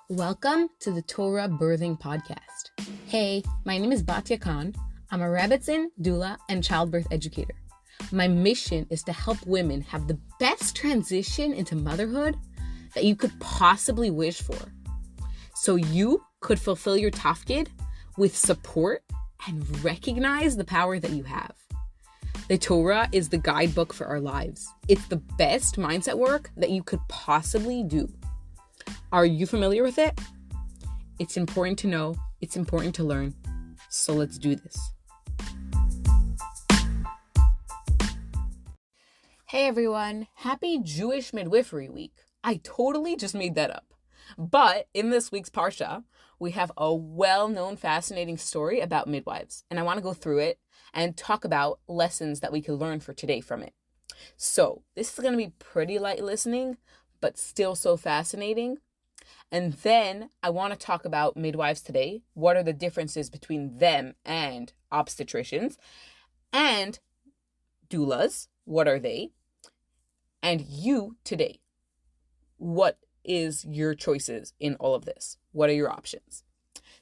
Welcome to the Torah Birthing Podcast. Hey, my name is Batya Khan. I'm a Rebbetzin, doula, and childbirth educator. My mission is to help women have the best transition into motherhood that you could possibly wish for, so you could fulfill your tafkid with support and recognize the power that you have. The Torah is the guidebook for our lives. It's the best mindset work that you could possibly do. Are you familiar with it? It's important to know. It's important to learn. So let's do this. Hey everyone, happy Jewish Midwifery Week. I totally just made that up. But in this week's Parsha, we have a well-known, fascinating story about midwives. And I want to go through it and talk about lessons that we can learn for today from it. So this is going to be pretty light listening, but still so fascinating. And then I want to talk about midwives today. What are the differences between them and obstetricians? And doulas, what are they? And you today, what is your choices in all of this? What are your options?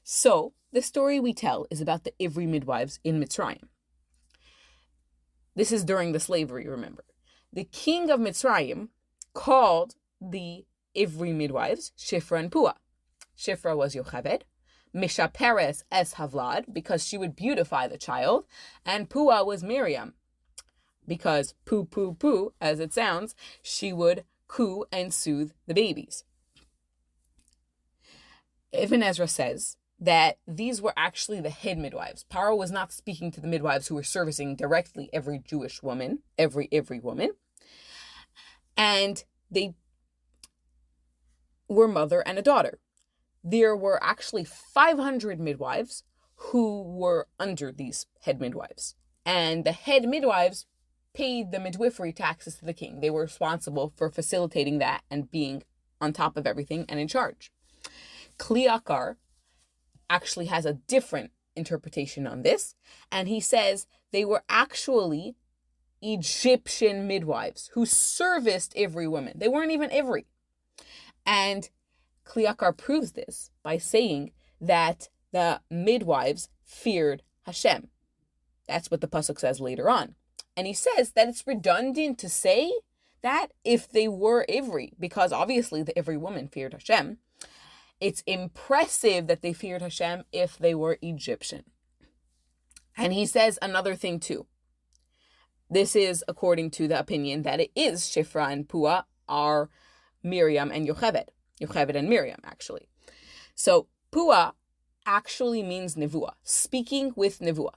So the story we tell is about the Ivri midwives in Mitzrayim. This is during the slavery, remember. The king of Mitzrayim called the Ivri midwives, Shifra and Pua. Shifra was Yocheved, Mishaperes es Havlad, because she would beautify the child, and Pua was Miriam, because poo, as it sounds, she would coo and soothe the babies. Ibn Ezra says that these were actually the head midwives. Paro was not speaking to the midwives who were servicing directly every Jewish woman, every woman, and they were mother and a daughter. There were actually 500 midwives who were under these head midwives. And the head midwives paid the midwifery taxes to the king. They were responsible for facilitating that and being on top of everything and in charge. Kli Yakar actually has a different interpretation on this. And he says they were actually Egyptian midwives who serviced Ivri women. They weren't even Ivri. And Kli Yakar proves this by saying that the midwives feared Hashem. That's what the pasuk says later on. And he says that it's redundant to say that if they were Ivri, because obviously the Ivri woman feared Hashem. It's impressive that they feared Hashem if they were Egyptian. And he says another thing too. This is according to the opinion that it is Shifra and Pua are Miriam and Yocheved and Miriam, actually. So Pua actually means nevuah, speaking with nevuah.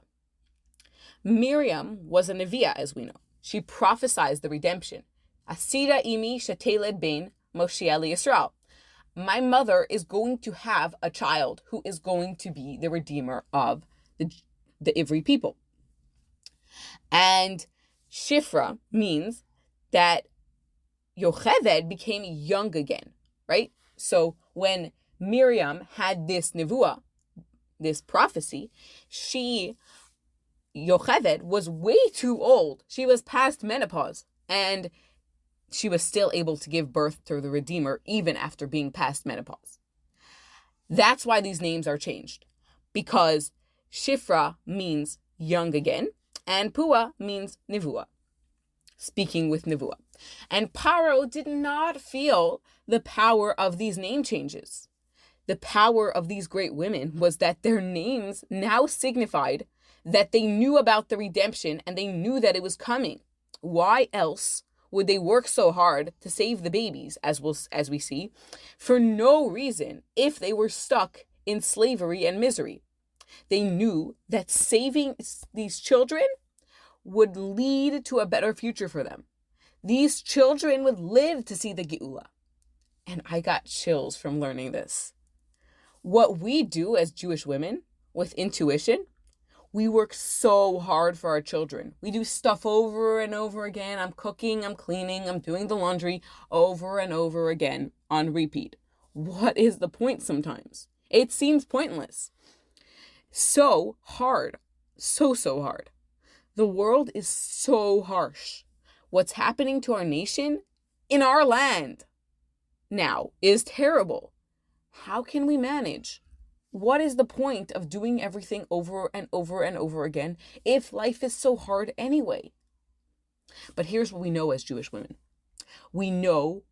Miriam was a neviah, as we know. She prophesied the redemption. Asira imi sheteled bein Moshiach Yisrael. My mother is going to have a child who is going to be the redeemer of the Ivri people. And Shifra means that Yocheved became young again, right? So when Miriam had this nevuah, this prophecy, Yocheved was way too old. She was past menopause, and she was still able to give birth to the Redeemer even after being past menopause. That's why these names are changed, because Shifra means young again, and Pua means nevuah, speaking with nevuah. And Paro did not feel the power of these name changes. The power of these great women was that their names now signified that they knew about the redemption and they knew that it was coming. Why else would they work so hard to save the babies, as we see, for no reason if they were stuck in slavery and misery? They knew that saving these children would lead to a better future for them. These children would live to see the Geula. And I got chills from learning this. What we do as Jewish women with intuition, we work so hard for our children. We do stuff over and over again. I'm cooking, I'm cleaning, I'm doing the laundry over and over again on repeat. What is the point sometimes? It seems pointless. So hard. So hard. The world is so harsh. What's happening to our nation in our land now is terrible. How can we manage? What is the point of doing everything over and over and over again if life is so hard anyway? But here's what we know as Jewish women. We know,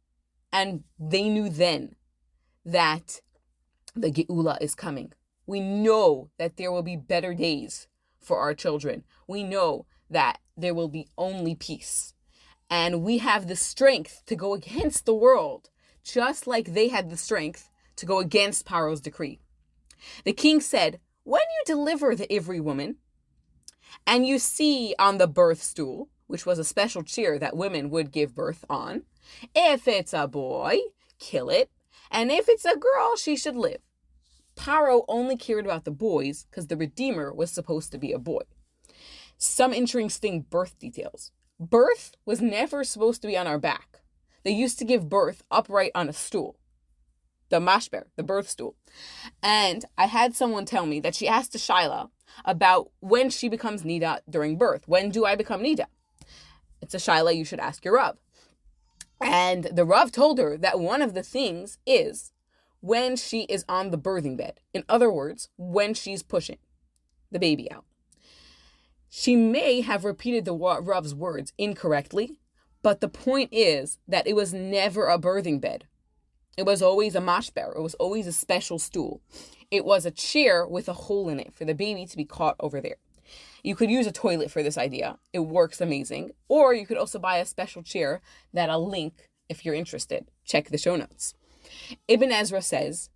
and they knew then, that the Geula is coming. We know that there will be better days for our children. We know that there will be only peace. And we have the strength to go against the world, just like they had the strength to go against Paro's decree. The king said, when you deliver the Ivri woman, and you see on the birth stool, which was a special chair that women would give birth on, if it's a boy, kill it, and if it's a girl, she should live. Paro only cared about the boys because the Redeemer was supposed to be a boy. Some interesting birth details. Birth was never supposed to be on our back. They used to give birth upright on a stool. The mashber, the birth stool. And I had someone tell me that she asked a Shaila about when she becomes Nida during birth. When do I become Nida? It's a Shaila you should ask your Rav. And the Rav told her that one of the things is when she is on the birthing bed. In other words, when she's pushing the baby out. She may have repeated the Rav's words incorrectly, but the point is that it was never a birthing bed. It was always a mashber. It was always a special stool. It was a chair with a hole in it for the baby to be caught over there. You could use a toilet for this idea. It works amazing. Or you could also buy a special chair that I'll link if you're interested. Check the show notes. Ibn Ezra says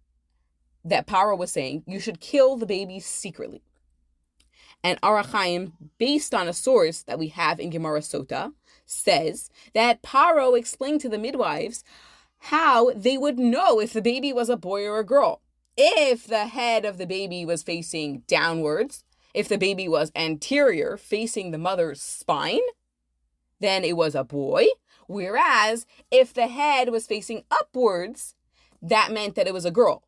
that Paro was saying you should kill the babies secretly. And Arachaim, based on a source that we have in Gemara Sota, says that Paro explained to the midwives how they would know if the baby was a boy or a girl. If the head of the baby was facing downwards, if the baby was anterior, facing the mother's spine, then it was a boy. Whereas if the head was facing upwards, that meant that it was a girl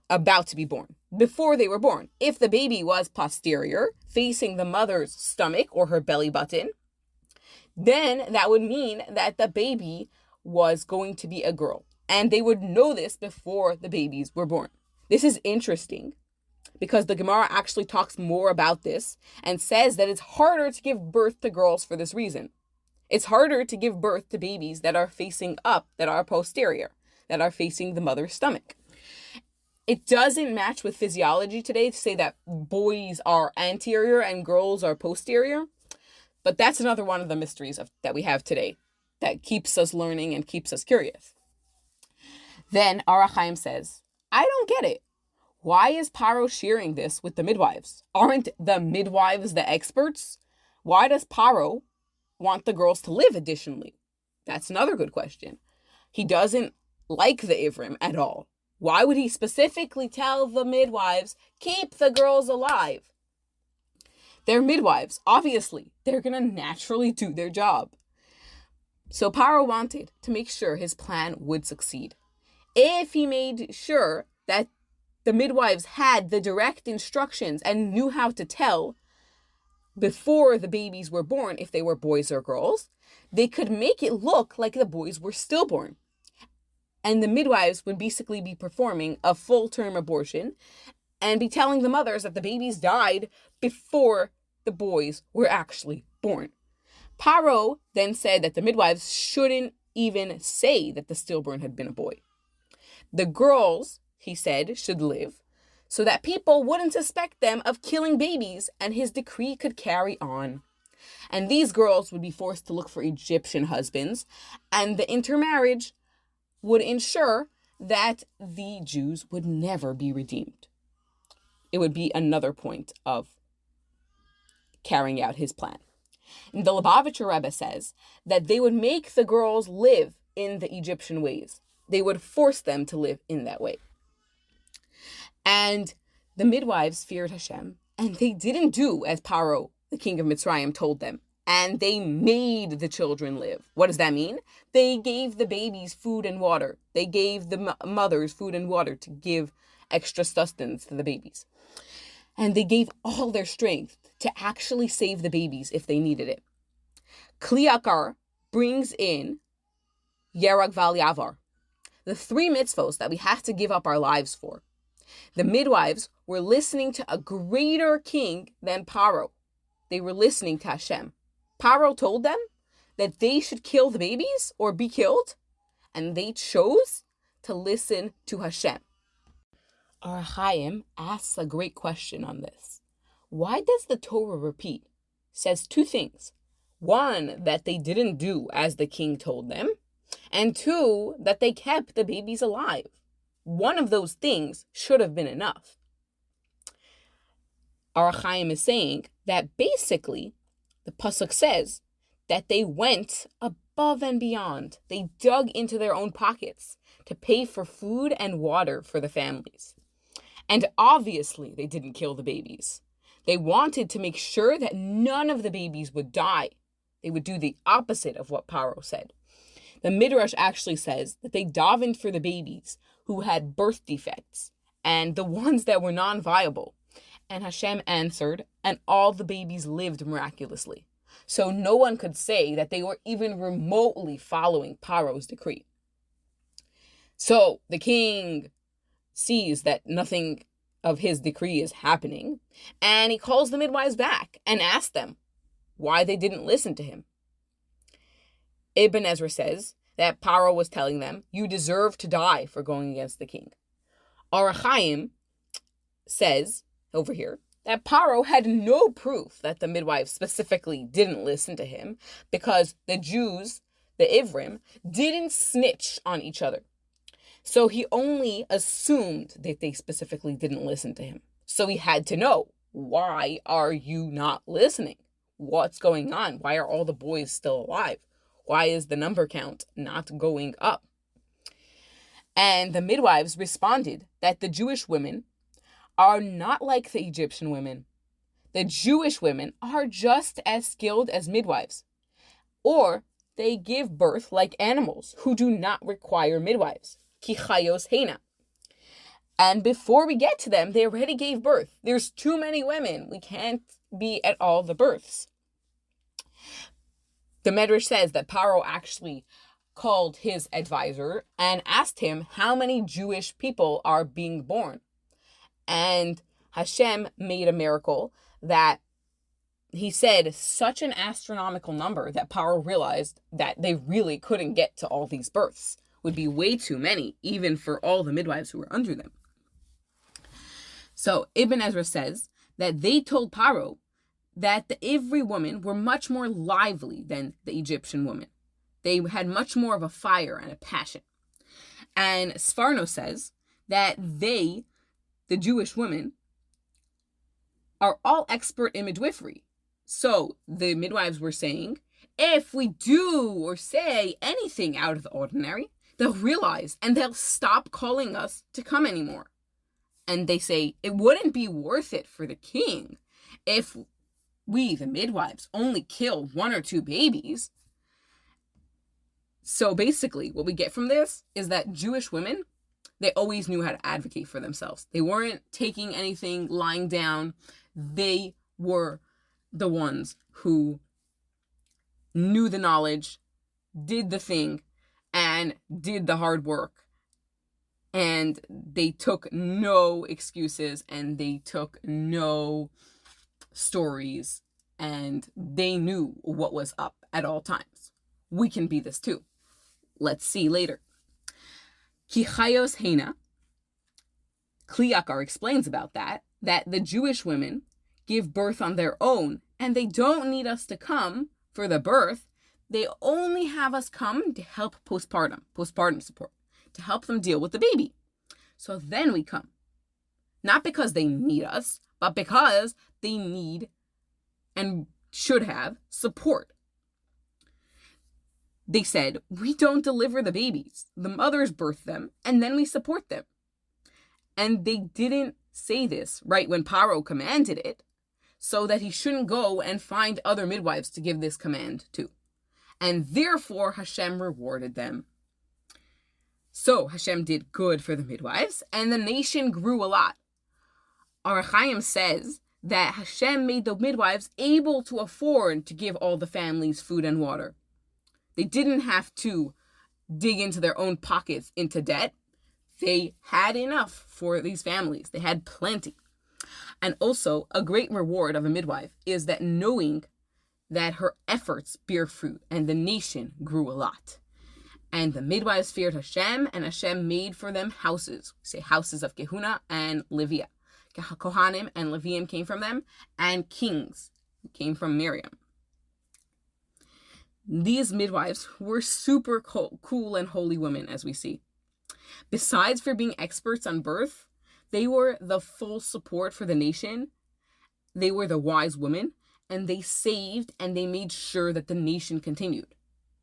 about to be born, before they were born. If the baby was posterior, facing the mother's stomach or her belly button, then that would mean that the baby was going to be a girl. And they would know this before the babies were born. This is interesting because the Gemara actually talks more about this and says that it's harder to give birth to girls for this reason. It's harder to give birth to babies that are facing up, that are posterior, that are facing the mother's stomach. It doesn't match with physiology today to say that boys are anterior and girls are posterior, but that's another one of the mysteries that we have today that keeps us learning and keeps us curious. Then Arachaim says, I don't get it. Why is Paro sharing this with the midwives? Aren't the midwives the experts? Why does Paro want the girls to live additionally? That's another good question. He doesn't like the Ivrim at all. Why would he specifically tell the midwives, keep the girls alive? They're midwives. Obviously, they're going to naturally do their job. So Paro wanted to make sure his plan would succeed. If he made sure that the midwives had the direct instructions and knew how to tell before the babies were born if they were boys or girls, they could make it look like the boys were stillborn. And the midwives would basically be performing a full-term abortion and be telling the mothers that the babies died before the boys were actually born. Paro then said that the midwives shouldn't even say that the stillborn had been a boy. The girls, he said, should live so that people wouldn't suspect them of killing babies and his decree could carry on. And these girls would be forced to look for Egyptian husbands, and the intermarriage would ensure that the Jews would never be redeemed. It would be another point of carrying out his plan. And the Lubavitcher Rebbe says that they would make the girls live in the Egyptian ways. They would force them to live in that way. And the midwives feared Hashem, and they didn't do as Paro, the king of Mitzrayim, told them. And they made the children live. What does that mean? They gave the babies food and water. They gave the mothers food and water to give extra sustenance to the babies. And they gave all their strength to actually save the babies if they needed it. Kli Yakar brings in Yerag Val Yavar. the 3 mitzvos that we have to give up our lives for. The midwives were listening to a greater king than Paro. They were listening to Hashem. Paro told them that they should kill the babies or be killed, and they chose to listen to Hashem. Our Chaim asks a great question on this. Why does the Torah repeat? It says 2 things. 1, that they didn't do as the king told them, and 2, that they kept the babies alive. One of those things should have been enough. Our Chaim is saying that basically the pasuk says that they went above and beyond. They dug into their own pockets to pay for food and water for the families. And obviously they didn't kill the babies. They wanted to make sure that none of the babies would die. They would do the opposite of what Paro said. The Midrash actually says that they davened for the babies who had birth defects and the ones that were non-viable. And Hashem answered, and all the babies lived miraculously. So no one could say that they were even remotely following Paro's decree. So the king sees that nothing of his decree is happening, and he calls the midwives back and asks them why they didn't listen to him. Ibn Ezra says that Paro was telling them, you deserve to die for going against the king. Our Chaim says over here that Paro had no proof that the midwives specifically didn't listen to him because the Jews, the Ivrim, didn't snitch on each other. So he only assumed that they specifically didn't listen to him. So he had to know, why are you not listening? What's going on? Why are all the boys still alive? Why is the number count not going up? And the midwives responded that the Jewish women are not like the Egyptian women. The Jewish women are just as skilled as midwives. Or they give birth like animals who do not require midwives. Ki chayos heina. And before we get to them, they already gave birth. There's too many women. We can't be at all the births. The Medrash says that Paro actually called his advisor and asked him how many Jewish people are being born. And Hashem made a miracle that he said such an astronomical number that Paro realized that they really couldn't get to all these births. Would be way too many, even for all the midwives who were under them. So Ibn Ezra says that they told Paro that the Ivri women were much more lively than the Egyptian women. They had much more of a fire and a passion. And Sforno says that they, the Jewish women, are all expert in midwifery. So the midwives were saying, if we do or say anything out of the ordinary, they'll realize and they'll stop calling us to come anymore. And they say, it wouldn't be worth it for the king if we, the midwives, only kill 1 or 2 babies. So basically, what we get from this is that Jewish women, they always knew how to advocate for themselves. They weren't taking anything, lying down. They were the ones who knew the knowledge, did the thing, and did the hard work. And they took no excuses and they took no stories, and they knew what was up at all times. We can be this too. Let's see later. Ki chayos heina. Kli Yakar explains about that the Jewish women give birth on their own and they don't need us to come for the birth. They only have us come to help postpartum support, to help them deal with the baby. So then we come. Not because they need us, but because they need and should have support. They said, we don't deliver the babies. The mothers birth them, and then we support them. And they didn't say this right when Paro commanded it, so that he shouldn't go and find other midwives to give this command to. And therefore Hashem rewarded them. So Hashem did good for the midwives, and the nation grew a lot. Our Chaim says that Hashem made the midwives able to afford to give all the families food and water. They didn't have to dig into their own pockets into debt. They had enough for these families. They had plenty. And also, a great reward of a midwife is that knowing that her efforts bear fruit and the nation grew a lot. And the midwives feared Hashem, and Hashem made for them houses. We say houses of Kehuna and Leviah. Kohanim and Leviim came from them, and kings came from Miriam. These midwives were super cool and holy women, as we see. Besides for being experts on birth, they were the full support for the nation. They were the wise women, and they saved and they made sure that the nation continued.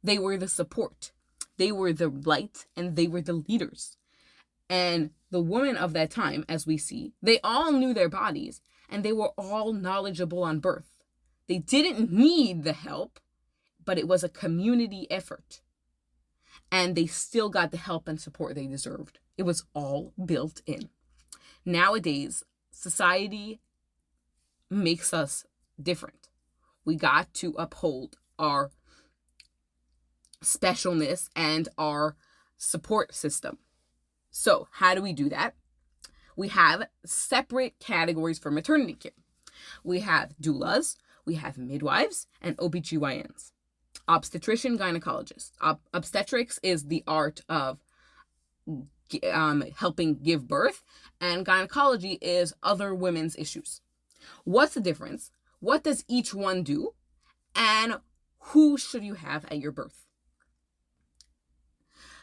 They were the support. They were the light, and they were the leaders. And the women of that time, as we see, they all knew their bodies, and they were all knowledgeable on birth. They didn't need the help, but it was a community effort. And they still got the help and support they deserved. It was all built in. Nowadays, society makes us different. We got to uphold our specialness and our support system. So how do we do that? We have separate categories for maternity care. We have doulas, we have midwives, and OBGYNs. Obstetrician, gynecologist. Obstetrics is the art of helping give birth, and gynecology is other women's issues. What's the difference? What does each one do? And who should you have at your birth?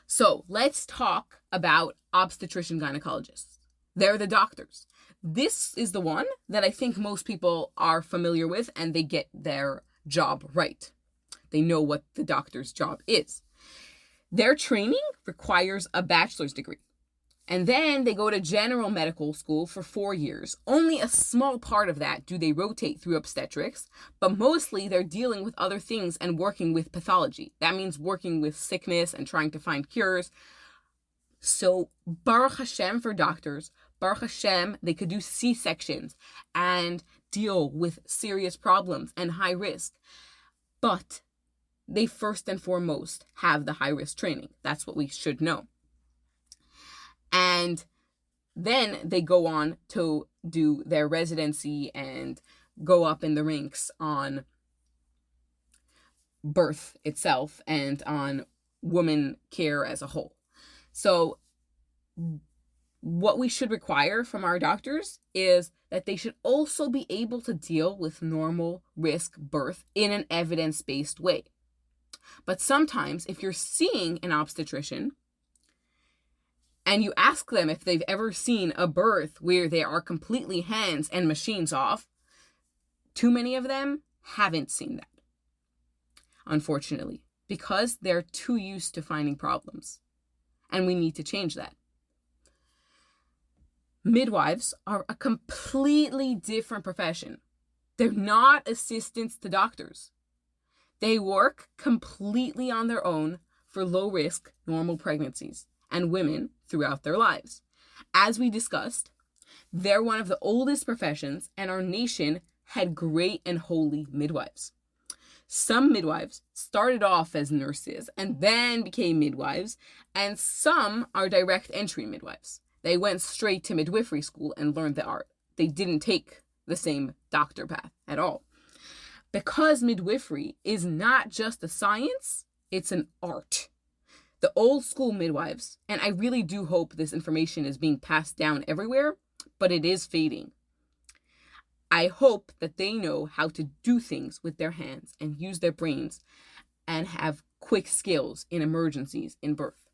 So let's talk about obstetrician gynecologists. They're the doctors. This is the one that I think most people are familiar with, and they get their job right. They know what the doctor's job is. Their training requires a bachelor's degree. And then they go to general medical school for 4 years. Only a small part of that do they rotate through obstetrics, but mostly they're dealing with other things and working with pathology. That means working with sickness and trying to find cures. So Baruch Hashem for doctors, Baruch Hashem, they could do C-sections and deal with serious problems and high risk. But they first and foremost have the high risk training. That's what we should know. And then they go on to do their residency and go up in the ranks on birth itself and on woman care as a whole. So what we should require from our doctors is that they should also be able to deal with normal risk birth in an evidence-based way. But sometimes if you're seeing an obstetrician and you ask them if they've ever seen a birth where they are completely hands and machines off, too many of them haven't seen that, unfortunately, because they're too used to finding problems. And we need to change that. Midwives are a completely different profession. They're not assistants to doctors. They work completely on their own for low-risk normal pregnancies and women throughout their lives. As we discussed, they're one of the oldest professions, and our nation had great and holy midwives. Some midwives started off as nurses and then became midwives, and some are direct entry midwives. They went straight to midwifery school and learned the art. They didn't take the same doctor path at all. Because midwifery is not just a science, it's an art. The old school midwives, and I really do hope this information is being passed down everywhere, but it is fading. I hope that they know how to do things with their hands and use their brains and have quick skills in emergencies in birth.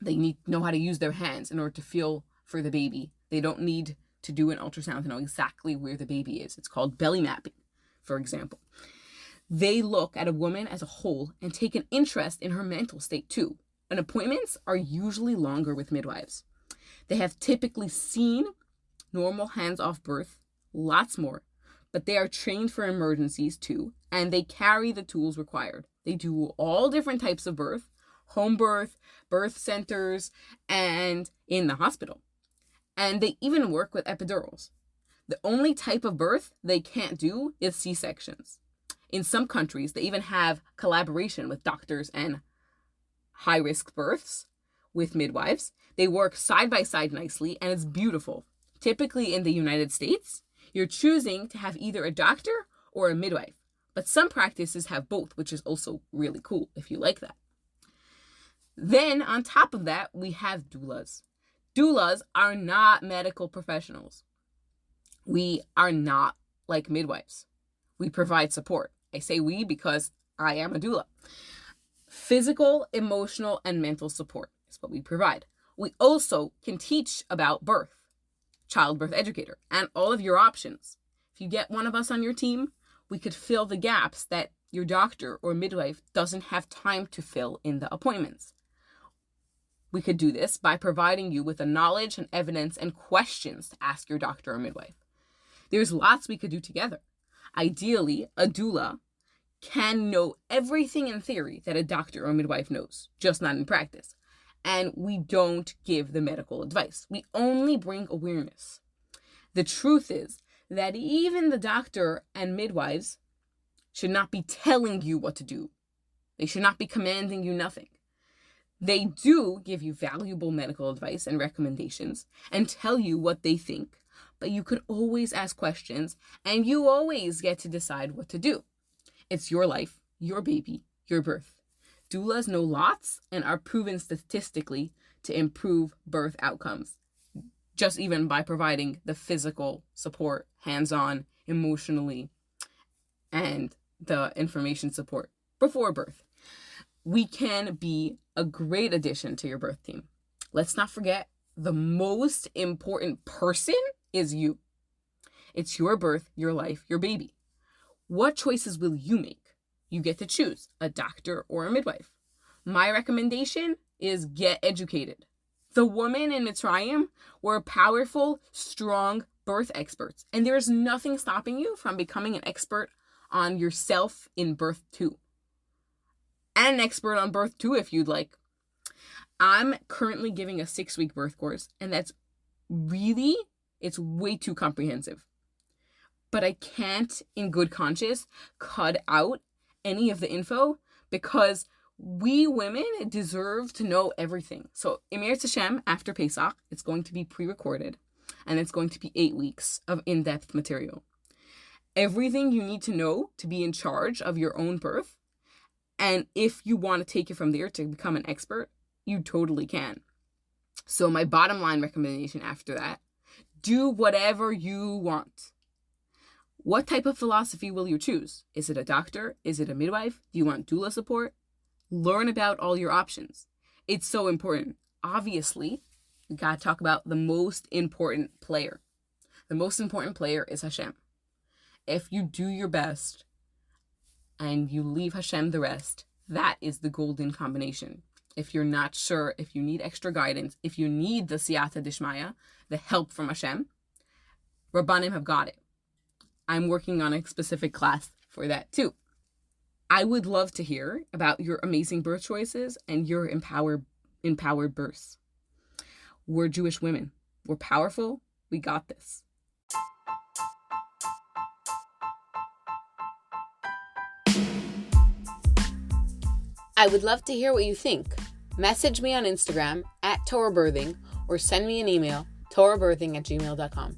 They need to know how to use their hands in order to feel for the baby. They don't need to do an ultrasound to know exactly where the baby is. It's called belly mapping, for example. They look at a woman as a whole and take an interest in her mental state too. And appointments are usually longer with midwives. They have typically seen normal hands-off birth, lots more, but they are trained for emergencies too, and they carry the tools required. They do all different types of birth, home birth, birth centers, and in the hospital. And they even work with epidurals. The only type of birth they can't do is C-sections. In some countries, they even have collaboration with doctors and high-risk births with midwives. They work side by side nicely, and it's beautiful. Typically in the United States, you're choosing to have either a doctor or a midwife. But some practices have both, which is also really cool if you like that. Then on top of that, we have doulas. Doulas are not medical professionals. We are not like midwives. We provide support. I say we because I am a doula. Physical, emotional, and mental support is what we provide. We also can teach about birth, childbirth educator, and all of your options. If you get one of us on your team, we could fill the gaps that your doctor or midwife doesn't have time to fill in the appointments. We could do this by providing you with the knowledge and evidence and questions to ask your doctor or midwife. There's lots we could do together. Ideally, a doula can know everything in theory that a doctor or midwife knows, just not in practice. And we don't give the medical advice. We only bring awareness. The truth is that even the doctor and midwives should not be telling you what to do. They should not be commanding you nothing. They do give you valuable medical advice and recommendations and tell you what they think, but you could always ask questions and you always get to decide what to do. It's your life, your baby, your birth. Doulas know lots and are proven statistically to improve birth outcomes, just even by providing the physical support, hands-on, emotionally, and the information support before birth. We can be a great addition to your birth team. Let's not forget, the most important person is you. It's your birth, your life, your baby. What choices will you make? You get to choose a doctor or a midwife. My recommendation is get educated. The women in Mitzrayim were powerful, strong birth experts, and there is nothing stopping you from becoming an expert on yourself in birth too. And an expert on birth too, if you'd like. I'm currently giving a 6-week birth course, and it's way too comprehensive. But I can't, in good conscience, cut out any of the info because we women deserve to know everything. So, Emir Hashem, after Pesach, it's going to be pre-recorded, and it's going to be 8 weeks of in-depth material. Everything you need to know to be in charge of your own birth. And if you want to take it from there to become an expert, you totally can. So my bottom line recommendation after that, do whatever you want. What type of philosophy will you choose? Is it a doctor? Is it a midwife? Do you want doula support? Learn about all your options. It's so important. Obviously, we got to talk about the most important player. The most important player is Hashem. If you do your best and you leave Hashem the rest, that is the golden combination. If you're not sure, if you need extra guidance, if you need the siyata dishmaya, the help from Hashem, Rabbanim have got it. I'm working on a specific class for that too. I would love to hear about your amazing birth choices and your empowered births. We're Jewish women. We're powerful. We got this. I would love to hear what you think. Message me on Instagram @TorahBirthing or send me an email, torahbirthing@gmail.com.